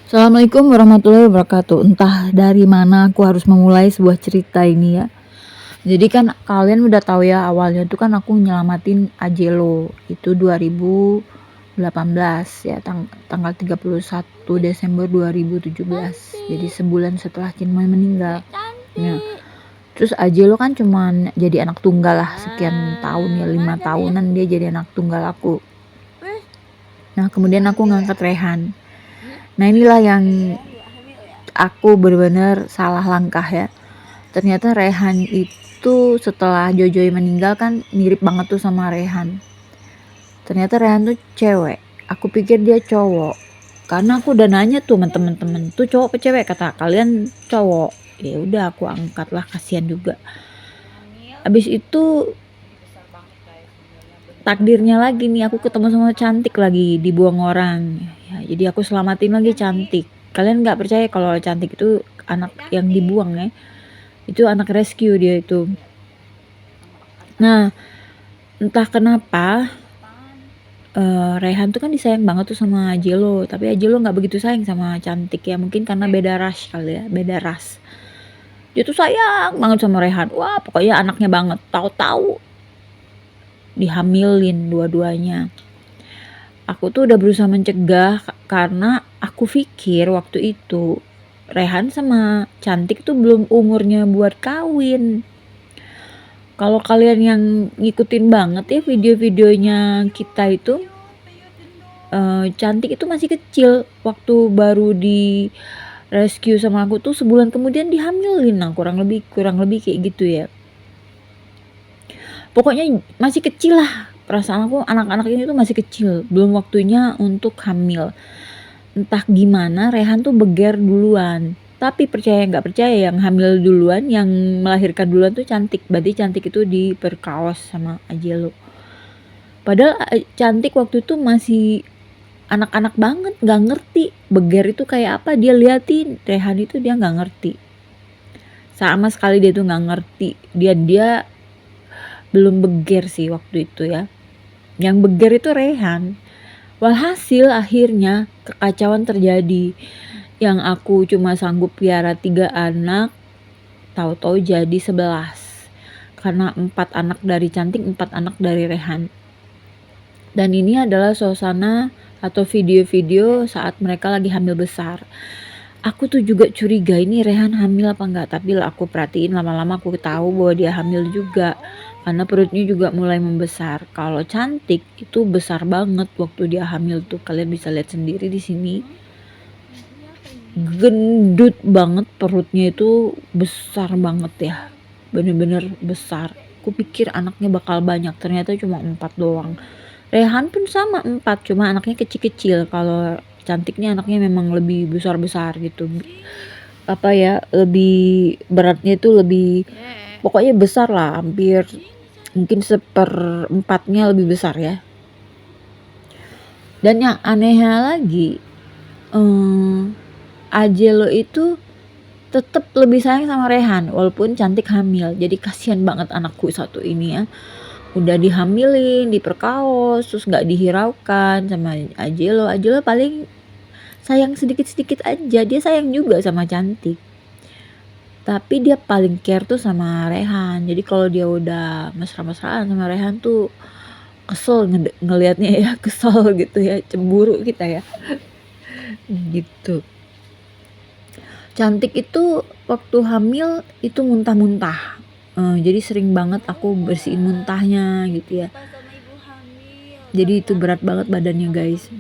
Assalamualaikum warahmatullahi wabarakatuh. Entah dari mana aku harus memulai sebuah cerita ini ya. Jadi kan kalian udah tahu ya, awalnya tuh kan aku nyelamatin Ajelo itu 2018 ya, tanggal 31 Desember 2017. Jadi sebulan setelah Chinmoy meninggal. Nah, terus Ajelo kan cuman jadi anak tunggal lah sekian tahun ya, 5 tahunan dia jadi anak tunggal aku. Nah, kemudian aku ngangkat Rehan. Nah, inilah yang aku benar-benar salah langkah ya. Ternyata Rehan itu setelah Jojoy meninggal kan mirip banget tuh sama Rehan. Ternyata Rehan tuh cewek. Aku pikir dia cowok. Karena aku udah nanya tuh sama temen-temen, tuh cowok apa cewek? Kata kalian cowok. Ya udah aku angkat lah, kasihan juga. Abis itu takdirnya lagi nih, aku ketemu sama cantik lagi dibuang orang ya, jadi aku selamatin lagi cantik. Kalian nggak percaya kalau cantik itu anak yang dibuang ya, itu anak rescue dia itu. Nah, entah kenapa Rehan tuh kan disayang banget tuh sama Ajelo, tapi Ajelo nggak begitu sayang sama cantik ya, mungkin karena beda ras kali ya, beda ras. Dia tuh sayang banget sama Rehan, wah pokoknya anaknya banget, tahu-tahu dihamilin dua-duanya. Aku tuh udah berusaha mencegah karena aku pikir waktu itu Rehan sama cantik tuh belum umurnya buat kawin. Kalau kalian yang ngikutin banget ya video-videonya kita itu, cantik itu masih kecil waktu baru di rescue sama aku tuh sebulan kemudian dihamilin. Nah, kurang lebih kayak gitu ya. Pokoknya masih kecil lah, perasaan aku anak-anak ini tuh masih kecil, belum waktunya untuk hamil. Entah gimana Rehan tuh beger duluan, tapi percaya nggak percaya yang hamil duluan, yang melahirkan duluan tuh cantik. Berarti cantik itu diperkaos sama Ajelo. Padahal cantik waktu itu masih anak-anak banget, nggak ngerti beger itu kayak apa. Dia liatin Rehan itu, dia nggak ngerti sama sekali, dia tuh nggak ngerti. Dia belum beger sih waktu itu ya, yang beger itu Rehan. Walhasil akhirnya kekacauan terjadi, yang aku cuma sanggup piara 3 anak tahu-tahu jadi 11, karena 4 anak dari cantik, 4 anak dari Rehan. Dan ini adalah suasana atau video-video saat mereka lagi hamil besar. Aku tuh juga curiga ini Rehan hamil apa enggak, tapi aku perhatiin lama-lama aku tahu bahwa dia hamil juga karena perutnya juga mulai membesar. Kalau cantik itu besar banget waktu dia hamil tuh, kalian bisa lihat sendiri di sini. Gendut banget perutnya, itu besar banget ya, bener-bener besar. Aku pikir anaknya bakal banyak, ternyata cuma 4 doang. Rehan pun sama 4, cuma anaknya kecil-kecil. Kalau cantiknya anaknya memang lebih besar-besar gitu, apa ya, lebih beratnya itu lebih, pokoknya besar lah, hampir mungkin 1/4-nya lebih besar ya. Dan yang anehnya lagi, Ajelo itu tetap lebih sayang sama Rehan walaupun cantik hamil. Jadi kasihan banget anakku satu ini ya, udah dihamilin, diperkaos, terus nggak dihiraukan sama Ajelo. Ajelo paling sayang sedikit-sedikit aja, dia sayang juga sama cantik, tapi dia paling care tuh sama Rehan. Jadi kalau dia udah mesra-mesraan sama Rehan tuh kesel ngelihatnya ya, kesel gitu ya, cemburu kita ya gitu. Cantik itu waktu hamil itu muntah-muntah, jadi sering banget aku bersihin muntahnya gitu ya. Jadi itu berat banget badannya guys.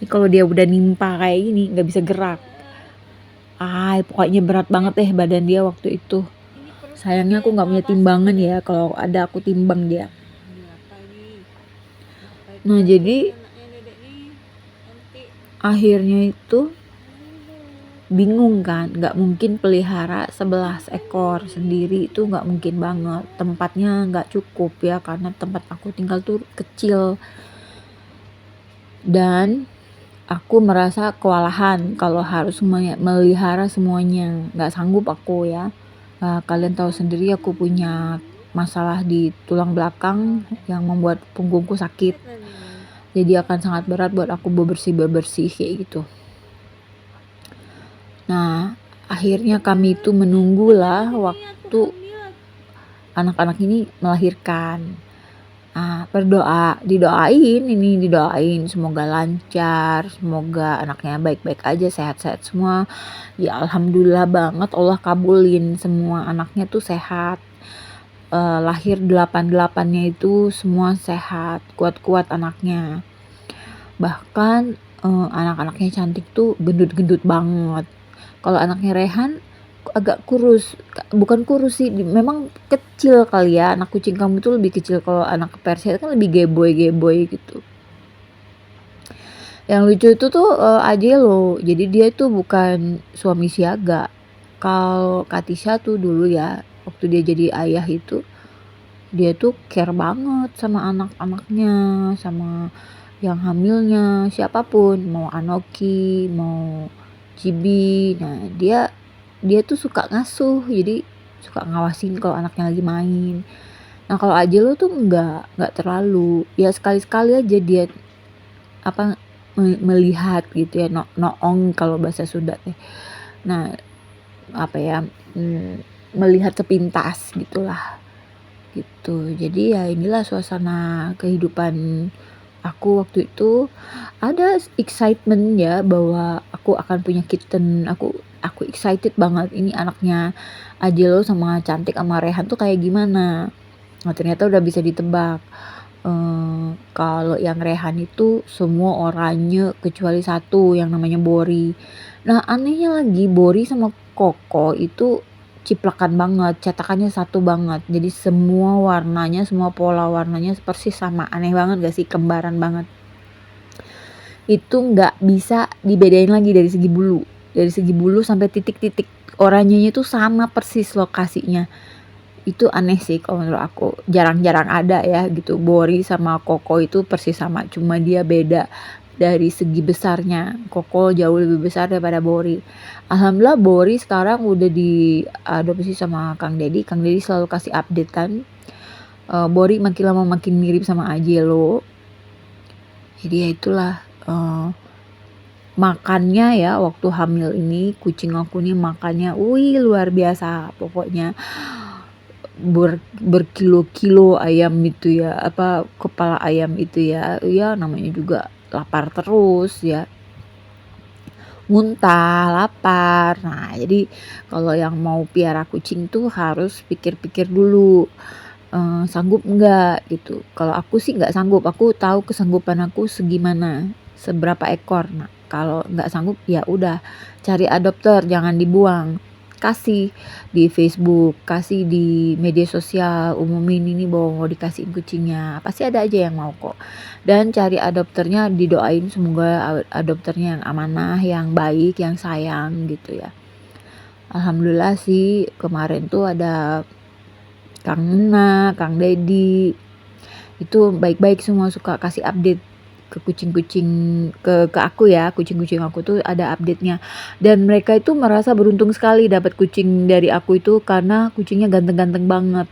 Kalau dia udah nimpa kayak gini nggak bisa gerak, pokoknya berat banget deh badan dia waktu itu. Sayangnya aku nggak punya timbangan ya, kalau ada aku timbang dia. Nah jadi akhirnya itu bingung kan, nggak mungkin pelihara 11 ekor sendiri, itu nggak mungkin banget, tempatnya nggak cukup ya, karena tempat aku tinggal tuh kecil. Dan aku merasa kewalahan kalau harus melihara semuanya, nggak sanggup aku ya. Kalian tahu sendiri aku punya masalah di tulang belakang yang membuat punggungku sakit, jadi akan sangat berat buat aku bebersih kayak gitu. Akhirnya kami itu menunggulah waktu anak-anak ini melahirkan. Didoain semoga lancar, semoga anaknya baik-baik aja, sehat-sehat semua. Ya alhamdulillah banget Allah kabulin semua anaknya tuh sehat. Lahir 8-8-nya itu semua sehat, kuat-kuat anaknya. Bahkan anak-anaknya cantik tuh gendut-gendut banget. Kalau anaknya Rehan agak kurus, bukan kurus sih, memang kecil kali ya, anak kucing kamu tuh lebih kecil, kalau anak Persia kan lebih geboy gitu. Yang lucu itu tuh Ajelo, jadi dia tuh bukan suami siaga. Kalau Katisha tuh dulu ya, waktu dia jadi ayah itu, dia tuh care banget sama anak-anaknya, sama yang hamilnya, siapapun, mau Anoki, mau Cibi. Nah, dia tuh suka ngasuh, jadi suka ngawasin kalau anaknya lagi main. Nah, kalau Ajelo tuh enggak terlalu. Ya sekali-sekali aja dia apa melihat gitu ya, noong kalau bahasa Sunda teh. Nah, apa ya, melihat sepintas gitulah. Gitu. Jadi ya inilah suasana kehidupan aku waktu itu. Ada excitement ya bahwa aku akan punya kitten. Aku excited banget, ini anaknya Ajelo sama Cantik sama Rehan tuh kayak gimana. Nah, ternyata udah bisa ditebak. Kalau yang Rehan itu semua oranye kecuali satu yang namanya Bori. Nah, anehnya lagi Bori sama Koko itu ciplakan banget, cetakannya satu banget. Jadi semua warnanya, semua pola warnanya persis sama. Aneh banget gak sih? Kembaran banget. Itu nggak bisa dibedain lagi dari segi bulu. Dari segi bulu sampai titik-titik oranyenya itu sama persis lokasinya. Itu aneh sih kalau menurut aku, jarang-jarang ada ya gitu, Bori sama Koko itu persis sama, cuma dia beda dari segi besarnya. Koko jauh lebih besar daripada Bori. Alhamdulillah Bori sekarang udah diadopsi sama Kang Deddy. Kang Deddy selalu kasih updatean. Bori makin lama makin mirip sama Ajelo. Jadi ya itulah, makannya ya waktu hamil ini kucing aku nih makannya luar biasa pokoknya. Berkilo-kilo ayam itu ya, kepala ayam itu ya, namanya juga lapar terus ya, muntah, lapar. Nah, jadi kalau yang mau piara kucing tuh harus pikir-pikir dulu, sanggup enggak gitu. Kalau aku sih nggak sanggup, aku tahu kesanggupan aku segimana, seberapa ekor. Nah, kalau nggak sanggup ya udah cari adopter, jangan dibuang. Kasih di Facebook, kasih di media sosial, umumin ini bahwa mau dikasihin kucingnya. Pasti ada aja yang mau kok. Dan cari adopternya, didoain semoga adopternya yang amanah, yang baik, yang sayang gitu ya. Alhamdulillah sih kemarin tuh ada Kang Nena, Kang Deddy, itu baik-baik semua, suka kasih update ke kucing-kucing, ke aku ya, kucing-kucing aku tuh ada update-nya. Dan mereka itu merasa beruntung sekali dapat kucing dari aku itu karena kucingnya ganteng-ganteng banget.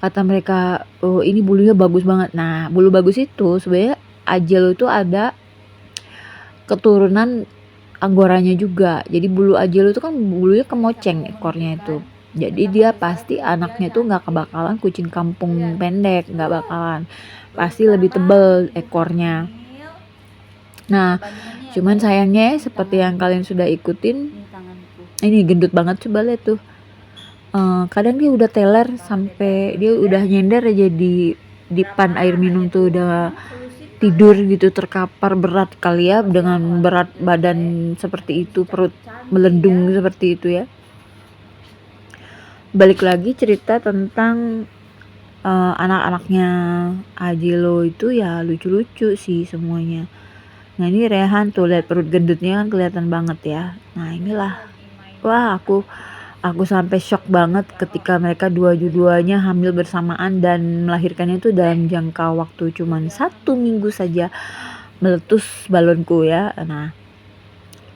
Kata mereka, "Oh, ini bulunya bagus banget." Nah, bulu bagus itu sebenarnya Ajelo itu ada keturunan Anggoranya juga. Jadi bulu Ajelo itu kan bulunya kemoceng ekornya itu. Jadi dia pasti anaknya tuh nggak kebakalan kucing kampung pendek, nggak bakalan. Pasti lebih tebel ekornya. Nah, cuman sayangnya seperti yang kalian sudah ikutin, ini gendut banget, coba lihat tuh. Kadang dia udah teler sampai dia udah nyender aja di pan air minum tuh, udah tidur gitu, terkapar berat kali ya, dengan berat badan seperti itu, perut melendung seperti itu ya. Balik lagi cerita tentang anak-anaknya Ajelo itu ya lucu-lucu sih semuanya. Nah, ini Rehan tuh, lihat perut gendutnya kan kelihatan banget ya. Nah, inilah, wah aku sampai shock banget ketika mereka dua-duanya hamil bersamaan dan melahirkannya itu dalam jangka waktu cuman 1 minggu saja, meletus balonku ya. Nah,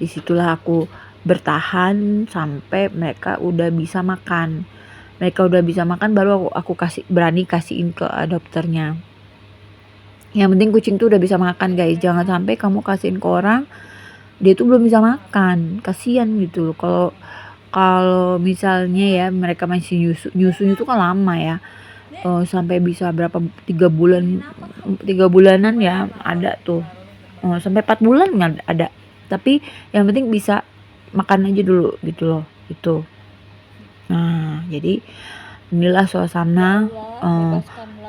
disitulah aku bertahan sampai mereka udah bisa makan. Baru aku berani kasihin ke adopternya. Yang penting kucing tuh udah bisa makan guys, jangan sampai kamu kasihin ke orang dia tuh belum bisa makan, kasihan gitu loh. Kalau kalau misalnya ya mereka masih nyusunya itu kan lama ya, sampai bisa berapa 3 bulanan ya ada tuh, sampai 4 bulan nggak ada. Tapi yang penting bisa makan aja dulu gitu loh, itu. Nah, jadi inilah suasana,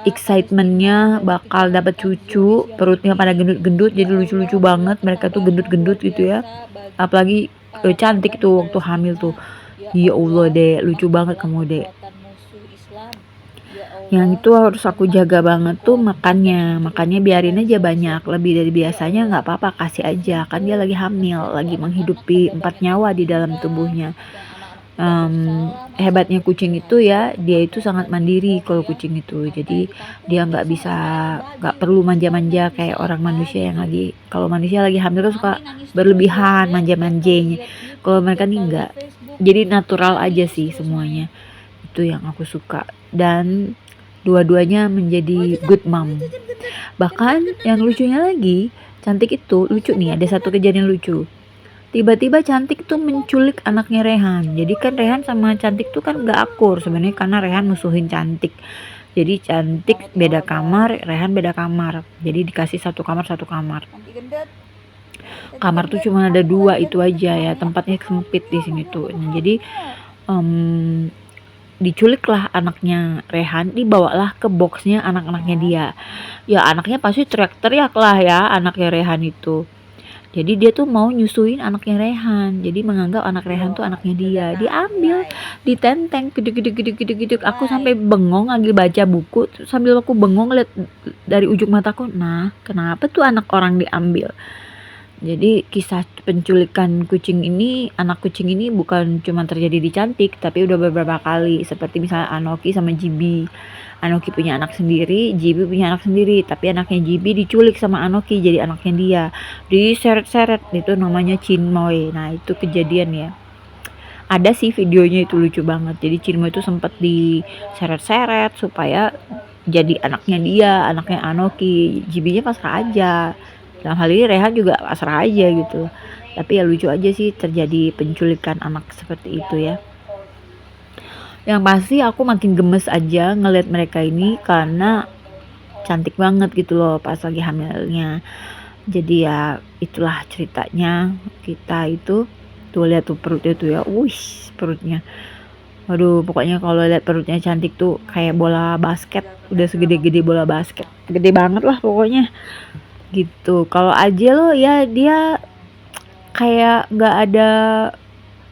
excitementnya bakal dapat cucu, perutnya pada gendut-gendut jadi lucu-lucu banget, mereka tuh gendut-gendut gitu ya. Apalagi cantik tuh waktu hamil tuh. Ya Allah deh, lucu banget kamu deh. Yang itu harus aku jaga banget tuh makannya biarin aja banyak, lebih dari biasanya nggak apa-apa, kasih aja, kan dia lagi hamil, lagi menghidupi 4 nyawa di dalam tubuhnya. Hebatnya kucing itu ya, dia itu sangat mandiri kalau kucing itu. Jadi dia nggak perlu manja-manja kayak orang manusia yang lagi, kalau manusia lagi hamil tuh suka berlebihan manja-manjanya. Kalau mereka nih enggak. Jadi natural aja sih semuanya. Itu yang aku suka. Dan dua-duanya menjadi good mom. Bahkan yang lucunya lagi, Cantik itu lucu nih, ada satu kejadian lucu. Tiba-tiba Cantik tuh menculik anaknya Rehan. Jadi kan Rehan sama Cantik tuh kan gak akur sebenarnya karena Rehan musuhin Cantik. Jadi Cantik beda kamar, Rehan beda kamar. Jadi dikasih satu kamar. Kamar tuh cuma ada 2 itu aja ya, tempatnya sempit di sini tuh. Nah, jadi diculiklah anaknya Rehan, dibawalah ke boxnya anak-anaknya dia. Ya anaknya pasti teriak-teriak lah ya anaknya Rehan itu. Jadi dia tuh mau nyusuin anaknya Rehan. Jadi menganggap anak Rehan tuh anaknya dia. Diambil, ditenteng, gede-gede. Aku sampai bengong lagi baca buku. Sambil aku bengong lihat dari ujung mataku. Nah, kenapa tuh anak orang diambil? Jadi kisah penculikan anak kucing ini bukan cuma terjadi di Cantik, tapi udah beberapa kali. Seperti misalnya Anoki sama Jibi. Anoki punya anak sendiri, Jibi punya anak sendiri, tapi anaknya Jibi diculik sama Anoki jadi anaknya dia. Diseret-seret, itu namanya Chinmoy. Nah, itu kejadian ya. Ada sih videonya, itu lucu banget. Jadi Chinmoy itu sempat diseret-seret supaya jadi anaknya dia, anaknya Anoki. Jibinya pasrah aja. Dalam hal ini Rehan juga pasrah aja gitu. Tapi ya lucu aja sih terjadi penculikan anak seperti itu ya. Yang pasti aku makin gemes aja ngeliat mereka ini karena cantik banget gitu loh pas lagi hamilnya. Jadi ya itulah ceritanya kita itu. Tuh lihat tuh perutnya tuh ya, perutnya. Waduh, pokoknya kalau lihat perutnya Cantik tuh kayak bola basket, udah segede-gede bola basket. Gede banget lah pokoknya. Gitu. Kalau Ajel ya dia kayak nggak ada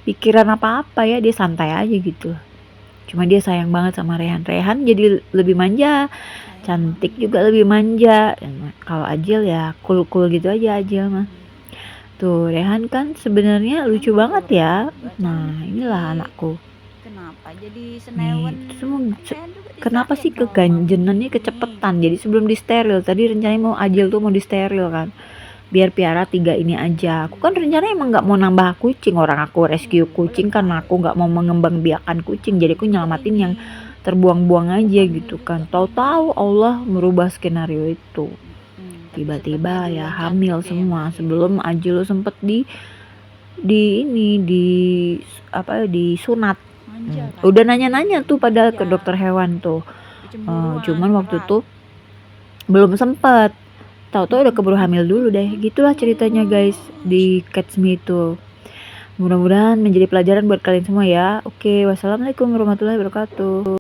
pikiran apa-apa ya, dia santai aja gitu. Cuma dia sayang banget sama Rehan. Rehan jadi lebih manja, Cantik juga lebih manja. Kalau Ajel ya cool-cool gitu aja Ajel mah. Tuh Rehan kan sebenarnya lucu banget ya. Nah inilah anakku. Kenapa jadi Nih, senewen? kenapa sih keganjenannya kecepetan? Jadi sebelum disteril, tadi rencananya mau Ajel tuh mau disteril kan, biar piara 3 ini aja. Aku kan rencananya emang nggak mau nambah kucing, orang aku rescue kucing kan, aku nggak mau mengembangbiakan kucing, jadi aku nyelamatin yang terbuang-buang aja gitu kan. Tahu-tahu Allah merubah skenario itu. Tiba-tiba ya hamil semua sebelum Ajel sempet disunat. Udah nanya-nanya tuh pada ke dokter hewan tuh. Cuman waktu itu belum sempet. Tahu-tahu udah keburu hamil dulu deh. Gitulah ceritanya guys di Catch Me itu. Mudah-mudahan menjadi pelajaran buat kalian semua ya. Oke, wassalamualaikum warahmatullahi wabarakatuh.